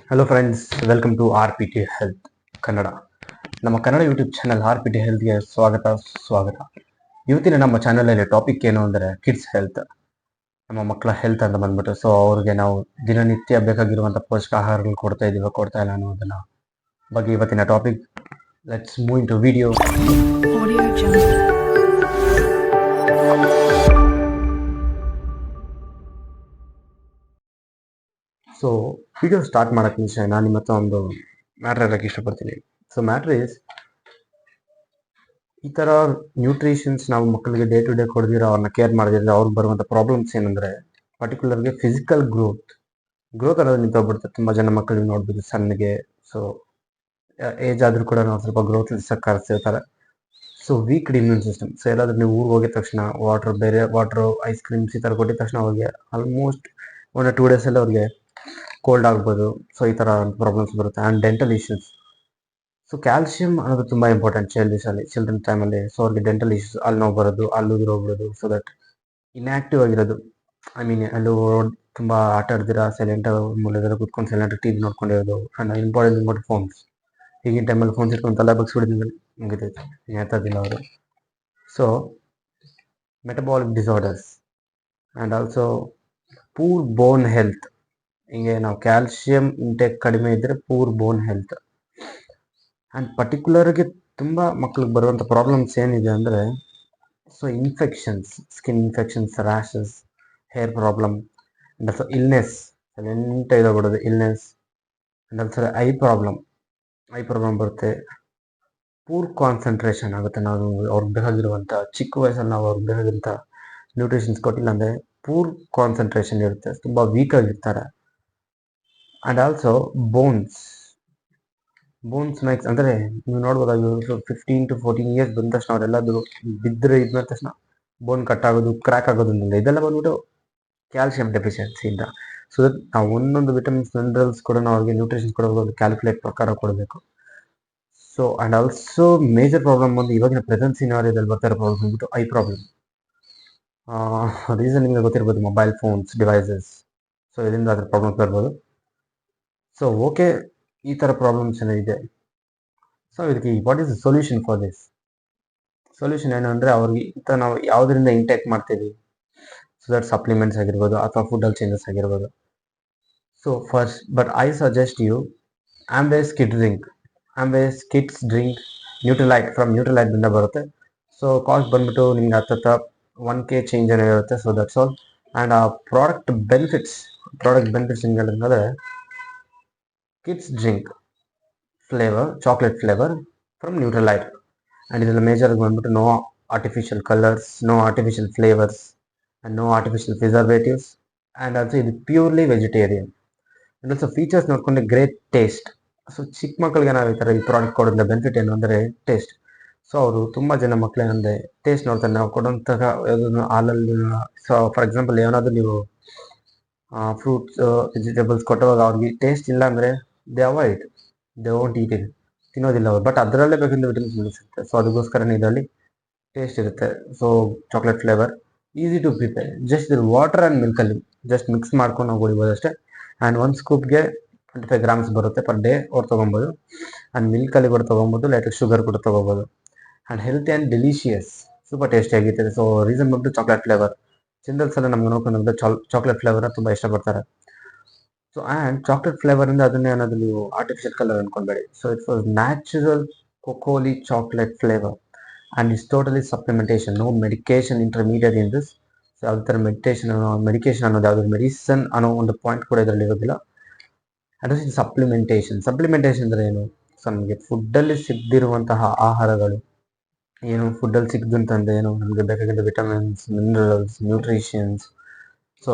Hello friends, welcome to R P T health Kannada. ನಮ್ಮ Kannada YouTube channel R P T ಹೆಲ್ತ್ಗೆ ಸ್ವಾಗತ. ಇವತ್ತಿನ ನಮ್ಮ ಚಾನಲಲ್ಲಿ ಟಾಪಿಕ್ ಏನು ಅಂದರೆ ಕಿಡ್ಸ್ ಹೆಲ್ತ್, ನಮ್ಮ ಮಕ್ಕಳ ಹೆಲ್ತ್ ಅಂತ ಬಂದ್ಬಿಟ್ಟು. ಸೊ ಅವ್ರಿಗೆ ನಾವು ದಿನನಿತ್ಯ ಬೇಕಾಗಿರುವಂಥ ಪೋಷಕ ಆಹಾರಗಳು ಕೊಡ್ತಾ ಇಲ್ಲ ಅನ್ನೋದನ್ನ ಬಗ್ಗೆ ಇವತ್ತಿನ topic. Let's move into video. So video start ಮಾಡೋಕ್ಕೆ ಮುಂಚೆ ನಾನು ನಿಮ್ಮ ಹತ್ರ ಒಂದು ಮ್ಯಾಟ್ರ್ ಹೇಳೋಕ್ಕೆ ಇಷ್ಟಪಡ್ತೀನಿ. ಸೊ ಮ್ಯಾಟ್ರ್ ಈಸ್, ಈ ಥರ ನ್ಯೂಟ್ರಿಷನ್ಸ್ ನಾವು ಮಕ್ಕಳಿಗೆ ಡೇ ಟು ಡೇ ಕೊಡ್ದಿರೋ, ಅವ್ರನ್ನ ಕೇರ್ ಮಾಡದಿದ್ರೆ ಅವ್ರಿಗೆ ಬರುವಂಥ ಪ್ರಾಬ್ಲಮ್ಸ್ ಏನಂದರೆ, ಪರ್ಟಿಕ್ಯುಲರ್ಗೆ ಫಿಸಿಕಲ್ ಗ್ರೋತ್ ಅನ್ನೋದು ನಿಂತೋಗ್ಬಿಡುತ್ತೆ. ತುಂಬ ಜನ ಮಕ್ಕಳಿಗೆ ನೋಡ್ಬೋದು ಸಣ್ಣಗೆ. ಸೊ ಏಜ್ ಆದರೂ ಕೂಡ ನಾವು ಸ್ವಲ್ಪ ಗ್ರೋತ್ ಕಾಣಿಸ್ತಿರ್ತಾರೆ. So weakened immune system. So ಎಲ್ಲಾದ್ರೂ ನೀವು ಊರಿಗೆ ಹೋಗಿದ ತಕ್ಷಣ ವಾಟ್ರು ಐಸ್ ಕ್ರೀಮ್ಸ್ ಈ ಥರ ಕೊಟ್ಟಿದ ತಕ್ಷಣ ಅವ್ರಿಗೆ ಆಲ್ಮೋಸ್ಟ್ 1 or 2 ಡೇಸಲ್ಲಿ ಅವ್ರಿಗೆ ಕೋಲ್ಡ್ ಆಗ್ಬೋದು. ಸೊ ಈ ಥರ ಪ್ರಾಬ್ಲಮ್ಸ್ ಬರುತ್ತೆ. And dental issues. So calcium ಅನ್ನೋದು ತುಂಬ ಇಂಪಾರ್ಟೆಂಟ್ ಚಿಲ್ಡ್ರನ್ ಟೈಮಲ್ಲಿ. ಸೊ ಅವ್ರಿಗೆ ಡೆಂಟಲ್ ಇಶ್ಯೂಸ್, ಅಲ್ಲಿ ನೋವು ಬರೋದು, ಅಲ್ಲಿ ಹೋಗ್ಬಿಡೋದು. ಸೊ ದಟ್ ಇನ್ಆಕ್ಟಿವ್ ಆಗಿರೋದು, ಅಲ್ಲೂ ತುಂಬ ಆಟ ಆಡ್ದಿರ ಸೈಲೆಂಟ್ ಮೂಲೆದೆಲ್ಲ ಕೂತ್ಕೊಂಡು ಸೈಲೆಂಟ್ ಟಿವಿ ನೋಡ್ಕೊಂಡಿರೋದು. And important phones. ಈಗಿನ ಟೈಮಲ್ಲಿ ಫೋನ್ಸ್ ಇಟ್ಕೊಂಡು ತಲೆ ಬಗ್ಸ್ಬಿಡಿದ್ರೆ ಮುಗಿತೈತೆ, ಹೇಳ್ತದಿಲ್ಲ ಅವರು. So metabolic disorders and also poor bone health. ಹಿಂಗೆ ನಾವು ಕ್ಯಾಲ್ಸಿಯಂ ಇಂಟೇಕ್ ಕಡಿಮೆ ಇದ್ದರೆ ಪೂರ್ ಬೋನ್ ಹೆಲ್ತ್. ಆ್ಯಂಡ್ ಪರ್ಟಿಕ್ಯುಲರ್ಗೆ ತುಂಬ ಮಕ್ಳಿಗೆ ಬರುವಂಥ ಪ್ರಾಬ್ಲಮ್ಸ್ ಏನಿದೆ ಅಂದರೆ, so infections, skin infections, rashes, hair problem, and also illness, silent ಇದಾಗ್ಬಿಡೋದು illness. And also eye problem ಬರುತ್ತೆ. ಪೂರ್ ಕಾನ್ಸಂಟ್ರೇಷನ್ ಆಗುತ್ತೆ. ನಾವು ಅವ್ರಿಗೆ ಬೇಕಾಗಿರುವಂಥ ಚಿಕ್ಕ ವಯಸ್ಸಲ್ಲಿ ನಾವು ಅವ್ರಿಗೆ ಬೇಕಾಗಿರುವಂಥ ನ್ಯೂಟ್ರಿಷನ್ಸ್ ಕೊಟ್ಟಿಲ್ಲ ಅಂದರೆ ಪೂರ್ ಕಾನ್ಸಂಟ್ರೇಷನ್ ಇರುತ್ತೆ, ತುಂಬ ವೀಕ್ ಆಗಿರ್ತಾರೆ. ಆ್ಯಂಡ್ ಆಲ್ಸೋ ಬೋನ್ಸ್ ಮೇಕ್ಸ್ ಅಂದರೆ ನೀವು ನೋಡ್ಬೋದು, 15 to 14 ಇಯರ್ಸ್ ಬಂದ ತಕ್ಷಣ ಅವರೆಲ್ಲಾದರೂ ಬಿದ್ದರೆ ಇದ್ದ ತಕ್ಷಣ ಬೋನ್ ಕಟ್ ಆಗೋದು, ಕ್ರ್ಯಾಕ್ ಆಗೋದು, ಇದೆಲ್ಲ ಬಂದ್ಬಿಟ್ಟು ಕ್ಯಾಲ್ಸಿಯಂ ಡೆಫಿಷಿಯನ್ಸಿಯಿಂದ. ಸೊ ದಟ್ ನಾವು ಒಂದೊಂದು ವಿಟಮಿನ್ಸ್ ಮಿನರಲ್ಸ್ ಕೂಡ ನಾವು ಅವ್ರಿಗೆ ನ್ಯೂಟ್ರಿಷನ್ಸ್ ಕೊಡೋದು ಒಂದು ಕ್ಯಾಲ್ಕುಲೇಟ್ ಪ್ರಕಾರ ಕೊಡಬೇಕು. So and also major problem ಒಂದು ಇವಾಗಿನ ಪ್ರೆಸೆನ್ಸ್ ಸಿನಾರಿಯೋದಲ್ಲಿ ಬರ್ತಾ ಇರೋ ಪ್ರಾಬ್ಲಮ್ ಬಂದ್ಬಿಟ್ಟು ಐ ಪ್ರಾಬ್ಲಮ್. ರೀಸನ್ ನಿಮಗೆ ಗೊತ್ತಿರ್ಬೋದು, ಮೊಬೈಲ್ ಫೋನ್ಸ್, ಡಿವೈಸಸ್. ಸೊ ಇದರಿಂದ ಅದ್ರ ಪ್ರಾಬ್ಲಮ್ಸ್ ಬರ್ಬೋದು. ಸೊ ಓಕೆ, ಈ ಥರ ಪ್ರಾಬ್ಲಮ್ಸ್ ಏನೋ ಇದೆ. ಸೊ ಇದಕ್ಕೆ what is the solution for this? Solution ಏನು ಅಂದರೆ, ಅವ್ರಿಗೆ ನಾವು ಯಾವುದರಿಂದ ಇಂಟೇಕ್ ಮಾಡ್ತೀವಿ, ಸೊ ದಟ್ ಸಪ್ಲಿಮೆಂಟ್ಸ್ ಆಗಿರ್ಬೋದು ಅಥವಾ ಫುಡ್ಡಲ್ಲಿ ಚೇಂಜಸ್ ಆಗಿರ್ಬೋದು. So first, but I suggest you Amway's kids drink Nutrilite. From ನ್ಯೂಟ್ರಿಲೈಟ್ದಿಂದ ಬರುತ್ತೆ. ಸೊ ಕಾಸ್ಟ್ ಬಂದ್ಬಿಟ್ಟು ನಿಮ್ಗೆ ಹತ್ತತ್ರ 1K ಚೇಂಜ್ ಏನೋ ಇರುತ್ತೆ. So that's all. ಆ್ಯಂಡ್ ಆ ಪ್ರಾಡಕ್ಟ್ ಬೆನಿಫಿಟ್ಸ್ ಹಿಂಗೆ ಹೇಳಿದ್ರೆ, kids drink flavour, chocolate flavour from Nutrilite. And ಇದೆಲ್ಲ ಮೇಜರ್ಗೆ ಬಂದ್ಬಿಟ್ಟು no artificial colours, no artificial flavours, and no artificial preservatives. And also ಇದು purely vegetarian. And also features ನೋಡ್ಕೊಂಡ್ರೆ great taste. So ಚಿಕ್ಕ ಮಕ್ಕಳಿಗೆ ನಾವು ಈ ಥರ ಈ ಪ್ರಾಡಕ್ಟ್ ಕೊಡೋದ್ರಿಂದ ಬೆನಿಫಿಟ್ ಏನು ಅಂದರೆ ಟೇಸ್ಟ್. ಸೊ ಅವರು ತುಂಬ ಜನ ಮಕ್ಕಳೇನಂದರೆ ಟೇಸ್ಟ್ ನೋಡ್ತಾರೆ. ನಾವು ಕೊಡೋಂತಹ ಯಾವುದನ್ನು ಹಾಲಲ್ಲಿ, ಸೊ ಫಾರ್ ಎಕ್ಸಾಂಪಲ್ ಏನಾದರೂ ನೀವು ಫ್ರೂಟ್ಸ್, ವೆಜಿಟೇಬಲ್ಸ್ ಕೊಟ್ಟವಾಗ ಅವ್ರಿಗೆ ಟೇಸ್ಟ್ ಇಲ್ಲ ಅಂದರೆ ದೇ ವೋಂಟ್ ಈಟ್ ಇಟ್, ತಿನ್ನೋದಿಲ್ಲ ಅವರು. ಬಟ್ ಅದರಲ್ಲೇ ಬೇಕಿಂದ ವಿಟಮಿನ್ಸ್ ಸಿಗುತ್ತೆ. ಸೊ ಅದಕ್ಕೋಸ್ಕರನೇ ಇದರಲ್ಲಿ ಟೇಸ್ಟ್ ಇರುತ್ತೆ. So chocolate flavour, easy to prepare. Just ಇದು ವಾಟರ್ ಆ್ಯಂಡ್ ಮಿಲ್ಕಲ್ಲಿ ಜಸ್ಟ್ ಮಿಕ್ಸ್ ಮಾಡ್ಕೊಂಡು ನಾವು ಕುಡಿಬೋದು ಅಷ್ಟೇ. ಆ್ಯಂಡ್ 1 ಸ್ಕೂಪ್ಗೆ 25 grams ಬರುತ್ತೆ ಪರ್ ಡೇ ಅವ್ರು ತೊಗೊಬೋದು. ಆ್ಯಂಡ್ ಮಿಲ್ಕಲ್ಲಿ ಕೂಡ ತೊಗೊಬೋದು, ಲೈಟ್ ಶುಗರ್ ಕೂಡ ತೊಗೋಬೋದು. And healthy and delicious, super tasty ಆಗಿರ್ತದೆ. ಸೊ ರೀಸನ್ ಬಂದು ಚಾಕ್ಲೇಟ್ ಫ್ಲೇವರ್. ಚಿಲ್ಡ್ರನ್ಸ್ ಎಲ್ಲ ನಮ್ಗೆ ನೋಡ್ಕೊಂಡು ಚಾಕ್ಲೇಟ್ ಫ್ಲೇವರ್ನ ತುಂಬ ಇಷ್ಟಪಡ್ತಾರೆ. ಸೊ ಆ್ಯಂಡ್ ಚಾಕ್ಲೇಟ್ ಫ್ಲೇವರಿಂದ ಅದನ್ನೇ ಅನ್ನೋದು ನೀವು ಆರ್ಟಿಫಿಷಿಯಲ್ ಕಲರ್ ಅಂದ್ಕೊಳ್ಬೇಡಿ. ಸೊ ಇಟ್ಸ್ ವಾಸ್ ನ್ಯಾಚುರಲ್ ಕೊಕೋಲಿ chocolate flavour and is totally supplementation, no medication intermediate in this. So ಯಾವುದೇ ಥರ ಮೆಡಿಕೇಶನ್ ಅನ್ನೋದು ಯಾವುದೇ ಮೆಡಿಸನ್ ಅನ್ನೋ ಒಂದು ಪಾಯಿಂಟ್ ಕೂಡ ಇದರಲ್ಲಿ ಇರೋದಿಲ್ಲ. ಅದು ಸಪ್ಲಿಮೆಂಟೇಷನ್ ಅಂದರೆ ಏನು? ಸೊ ನಮಗೆ ಫುಡ್ಡಲ್ಲಿ ಸಿಗದಿರುವಂತಹ ಆಹಾರಗಳು ಏನು, ಫುಡ್ಡಲ್ಲಿ ಸಿಗದಂತಂದ್ರೆ ಏನು, ನಮಗೆ ಬೇಕಾಗಿದ್ದ vitamins, minerals, nutritions. So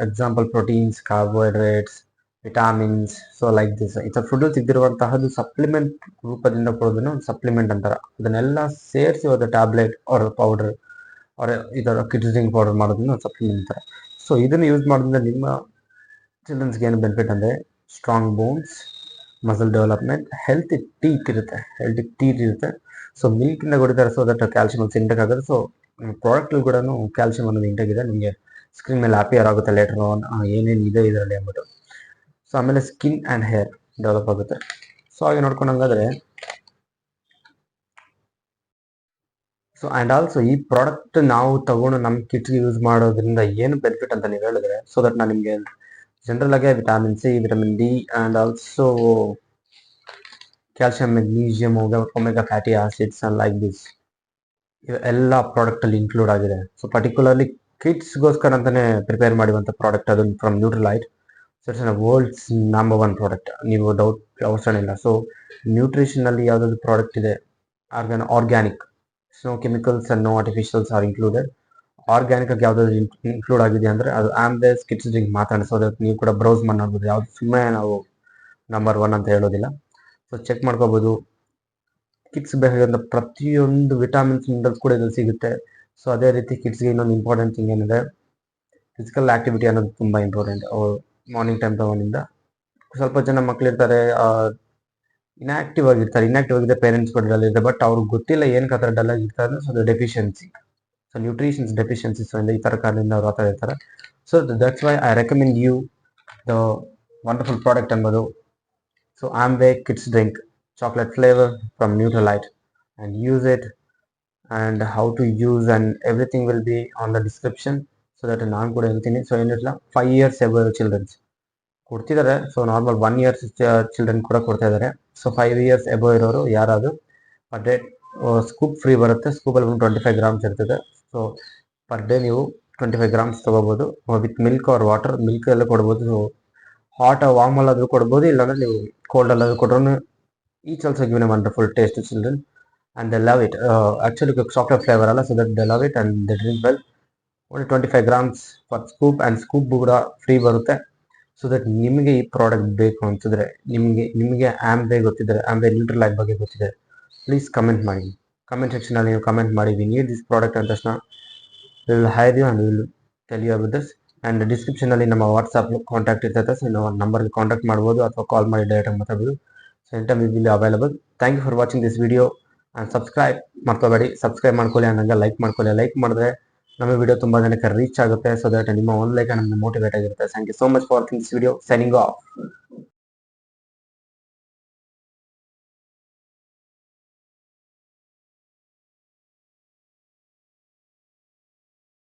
example proteins, carbohydrates, vitamins. So like this ಈ ಥರ ಫುಡ್ಡಲ್ಲಿ ಸಿಗದಿರುವಂತಹದ್ದು ಸಪ್ಲಿಮೆಂಟ್ ರೂಪದಿಂದ ಕೊಡೋದನ್ನು ಒಂದು ಸಪ್ಲಿಮೆಂಟ್ ಅಂತಾರೆ. ಅದನ್ನೆಲ್ಲ ಸೇರಿಸಿ ಒಂದು ಟ್ಯಾಬ್ಲೆಟ್ ಆರ್ ಪೌಡರ್ ಆರ್ ಈ ಥರ ಕಿಡ್ಸ್ ಡ್ರಿಂಕ್ ಪೌಡರ್ ಮಾಡೋದನ್ನು ಒಂದು ಸಪ್ಲಿಮೆಂಟ್ ಅಂತಾರೆ. ಸೊ ಇದನ್ನು ಯೂಸ್ ಮಾಡೋದ್ರಿಂದ ನಿಮ್ಮ ಚಿಲ್ಡ್ರನ್ಸ್ಗೆ ಏನು ಬೆನಿಫಿಟ್ ಅಂದರೆ strong bones, muscle development, healthy teeth ಇರುತ್ತೆ. ಸೊ ಮಿಲ್ಕಿಂದ ಕೊಡ್ತಾರೆ. ಸೊ ದಟ್ ಕ್ಯಾಲ್ಸಿಯಂ ಒಂದು ಇಂಟೇಕ್ ಆಗುತ್ತೆ. ಸೊ ಪ್ರಾಡಕ್ಟಲ್ಲಿ ಕೂಡ ಕ್ಯಾಲ್ಸಿಯಂ ಅನ್ನೋದು ಇಂಟೇಕ್ ಇದೆ. ನಿಮಗೆ ಸ್ಕ್ರೀನ್ ಮೇಲೆ ಅಪಿಯರ್ ಆಗುತ್ತೆ ಲೇಟರ್ ಆನ್ ಏನೇನು ಇದೆ ಇದರಲ್ಲಿ ಅಂದ್ಬಿಟ್ಟು. ಸೊ ಆಮೇಲೆ ಸ್ಕಿನ್ ಆ್ಯಂಡ್ ಹೇರ್ ಡೆವಲಪ್ ಆಗುತ್ತೆ. ಸೊ ಹಾಗೆ ನೋಡ್ಕೊಂಡಂಗಾದ್ರೆ ಸೊ ಆ್ಯಂಡ್ ಆಲ್ಸೋ ಈ ಪ್ರಾಡಕ್ಟ್ ನಾವು ತಗೊಂಡು ನಮ್ಮ ಕಿಟ್ಗೆ ಯೂಸ್ ಮಾಡೋದ್ರಿಂದ ಏನು ಬೆನಿಫಿಟ್ ಅಂತ ನೀವು ಹೇಳಿದ್ರೆ, ಸೊ ದಟ್ ನಾನು ನಿಮಗೆ ಜನರಲ್ ಆಗಿ vitamin C, vitamin D and also calcium, magnesium, omega fatty acids and like this ಎಲ್ಲ ಪ್ರಾಡಕ್ಟಲ್ಲಿ ಇನ್ಕ್ಲೂಡ್ ಆಗಿದೆ. ಸೊ ಪರ್ಟಿಕ್ಯುಲರ್ಲಿ ಕಿಡ್ಸ್ಗೋಸ್ಕರ ಅಂತಲೇ ಪ್ರಿಪೇರ್ ಮಾಡಿರುವಂಥ ಪ್ರಾಡಕ್ಟ್ ಅದು from Nutrilite. So it's world's number 1 product, ನೀವು ಡೌಟ್ ಅವಸರ ಇಲ್ಲ. ಸೊ ನ್ಯೂಟ್ರಿಷನಲ್ಲಿ ಯಾವುದಾದ್ರು ಪ್ರಾಡಕ್ಟ್ ಇದೆ organic, no chemicals and no artificials are included. Organic ಆಗಿ ಯಾವುದಾದ್ರು ಇನ್ಕ್ಲೂಡ್ ಆಗಿದೆ ಅಂದರೆ ಅದು ಆಮ್ಬೇಸ್ ಕಿಡ್ಸ್ ಡ್ರಿಂಕ್ ಮಾತ್ರ. ಸೊ ಅದಕ್ಕೆ ನೀವು ಕೂಡ ಬ್ರೌಸ್ ಮಾಡ್ಬೋದು, ಯಾವುದು ಸುಮ್ಮನೆ ನಾವು ನಂಬರ್ 1 ಅಂತ ಹೇಳೋದಿಲ್ಲ. ಸೊ ಚೆಕ್ ಮಾಡ್ಕೋಬೋದು. ಕಿಡ್ಸ್ ಬೇಕಾಗಿರೋ ಪ್ರತಿಯೊಂದು ವಿಟಮಿನ್ಸ್ ಮಿನರಲ್ಸ್ ಕೂಡ ಇದ್ರಲ್ಲಿ ಸಿಗುತ್ತೆ. ಸೊ ಅದೇ ರೀತಿ ಕಿಡ್ಸ್ಗೆ ಇನ್ನೊಂದು ಇಂಪಾರ್ಟೆಂಟ್ ಥಿಂಗ್ ಏನಿದೆ, ಫಿಸಿಕಲ್ ಆ್ಯಕ್ಟಿವಿಟಿ ಅನ್ನೋದು ತುಂಬ ಇಂಪಾರ್ಟೆಂಟ್. ಮಾರ್ನಿಂಗ್ ಟೈಮ್ ತಗೊಂಡಿಂದ ಸ್ವಲ್ಪ ಜನ ಮಕ್ಕಳಿರ್ತಾರೆ ಇನ್ಆಕ್ಟಿವ್ ಆಗಿರ್ತಾರೆ. ಇನ್ಆಕ್ಟಿವ್ ಆಗಿದೆ ಪೇರೆಂಟ್ಸ್ ಕೂಡ ಡಲ್ ಇರುತ್ತೆ, ಬಟ್ ಅವ್ರಿಗೆ ಗೊತ್ತಿಲ್ಲ ಏನಕ್ಕೆ ಆ ಥರ ಡಲ್ ಆಗಿರ್ತಾರೆ. ಸೊ ಅದು deficiency, so nutritions deficiency. So ಈ ಥರ ಕಾರಣದಿಂದ ಅವ್ರು ಆ ಥರ ಇರ್ತಾರೆ. So that's why I recommend you the wonderful product ಅನ್ನೋದು. So Amway kids drink chocolate flavor from Nutrilite, and use it, and how to use and everything will be on the description, so that ನಾನು ಕೂಡ ಹೇಳ್ತೀನಿ. So ಏನಿಲ್ಲ 5 years above children's ಕೊಡ್ತಿದ್ದಾರೆ. So normal 1 years children ಕೂಡ ಕೊಡ್ತಾ ಇದ್ದಾರೆ. So 5 years above ಇರೋರು ಯಾರಾದರೂ ಪರ್ ಡೇ ಸ್ಕೂಪ್ ಫ್ರೀ ಬರುತ್ತೆ. ಸ್ಕೂಪಲ್ಲಿ 25 grams ಇರ್ತದೆ. ಸೊ ಪರ್ ಡೇ ನೀವು 25 grams ತೊಗೋಬೋದು with milk or water. Milk ಎಲ್ಲ ಕೊಡ್ಬೋದು. ಸೊ ಹಾಟ್ ವಾರ್ಮಲ್ಲಾದರೂ ಕೊಡ್ಬೋದು, ಇಲ್ಲಾಂದರೆ ನೀವು ಕೋಲ್ಡಲ್ಲಾದರೂ ಕೊಟ್ಟರು each also given a wonderful taste to children and they love it. Actually chocolate flavor alla, so that they love it and they drink well. Only 25 grams per scoop, and scoop ಕೂಡ free ಬರುತ್ತೆ. So that ನಿಮಗೆ ಈ product ಬೇಕು ಅಂತಂದರೆ, ನಿಮಗೆ ಆ್ಯಂಬೆ ಗೊತ್ತಿದ್ದರೆ, ಆ್ಯಂಬೆ ನ್ಯೂಟ್ರಿಲೈಟ್ ಬಗ್ಗೆ ಗೊತ್ತಿದೆ, ಪ್ಲೀಸ್ ಕಮೆಂಟ್ ಮಾಡಿ. ಕಮೆಂಟ್ ಸೆಕ್ಷನಲ್ಲಿ ನೀವು ಕಮೆಂಟ್ ಮಾಡಿ ವಿ ನೀಡ್ ದಿಸ್ ಪ್ರಾಡಕ್ಟ್ ಅಂದ ತಕ್ಷಣ will hire you and will tell you about this. And ಡಿಸ್ಕ್ರಿಪ್ಷನಲ್ಲಿ ನಮ್ಮ ವಾಟ್ಸಪ್ ಕಾಂಟ್ಯಾಕ್ಟ್ ಇರ್ತೈತೆ. ಸೊ ನಾವು ನಂಬರ್ಗೆ ಕಾಂಟ್ಯಾಕ್ಟ್ ಮಾಡ್ಬೋದು ಅಥವಾ ಕಾಲ್ ಮಾಡಿ ಡೈರೆಕ್ಟಾಗಿ ಮಾತಾಡ್ಬೋದು. So anytime it will be available. Thank you for watching this video and subscribe ಮಾಡ್ಕೋಬೇಡಿ. ಸಬ್ಸ್ಕ್ರೈಬ್ ಮಾಡ್ಕೊಳ್ಳಿ, ಹಂಗೆ ಲೈಕ್ ಮಾಡ್ಕೊಳ್ಳಿ. ಲೈಕ್ ಮಾಡಿದ್ರೆ ನಮ್ಮ ವಿಡಿಯೋ ತುಂಬ ಜನಕ್ಕೆ ರೀಚ್ ಆಗುತ್ತೆ. ಸೊ ದಟ್ ನಿಮ್ಮ ಒಂದು ಲೈಕ್ ನಮಗೆ ಮೋಟಿವೇಟ್ ಆಗಿರುತ್ತೆ. Thank you so much for watching this video. Signing of.